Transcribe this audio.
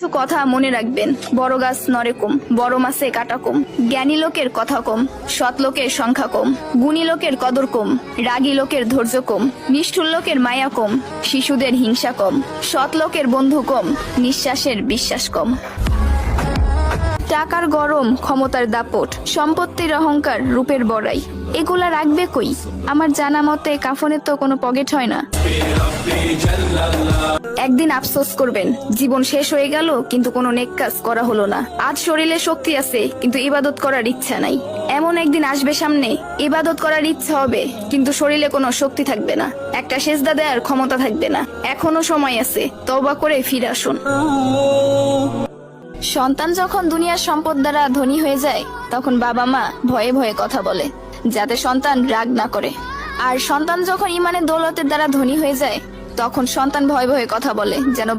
কিছু কথা মনে রাখবেন, বড় গাছ নড়ে কম, বড় মাছে কাটা কম, জ্ঞানী লোকের কথা কম, সৎ লোকের সংখ্যা কম, গুণী লোকের কদর কম, রাগী লোকের ধৈর্য কম, নিষ্ঠুর লোকের মায়া কম, শিশুদের হিংসা কম, সৎ লোকের বন্ধু কম, নিঃশ্বাসের বিশ্বাস কম। টাকার গরম, ক্ষমতার দাপট, সম্পত্তির অহংকার, রূপের বড়াই, এগুলা রাখবে কই? আমার জানা মতে কাফনের তো কোনো পকেট হয় না। একদিন আফসোস করবেন, জীবন শেষ হয়ে গেল কিন্তু কোনো নেক কাজ করা হলো না। আজ শরীরে শক্তি আছে কিন্তু ইবাদত করার ইচ্ছা নাই। এমন একদিন আসবে সামনে, ইবাদত করার ইচ্ছা হবে কিন্তু শরীরে কোনো শক্তি থাকবে না, একটা সেজদা দেওয়ার ক্ষমতা থাকবে না। এখনো সময় আছে, তওবা করে ফিরে আসুন। সন্তান যখন দুনিয়ার সম্পদ দ্বারা ধনী হয়ে যায় তখন বাবা মা ভয়ে ভয়ে কথা বলে যাতে সন্তান রাগ না করে, আর সন্তান যখন ইমানের দৌলতের দ্বারা ধনী হয়ে যায় তখন সন্তান ভয়ে ভয়ে কথা বলে যেন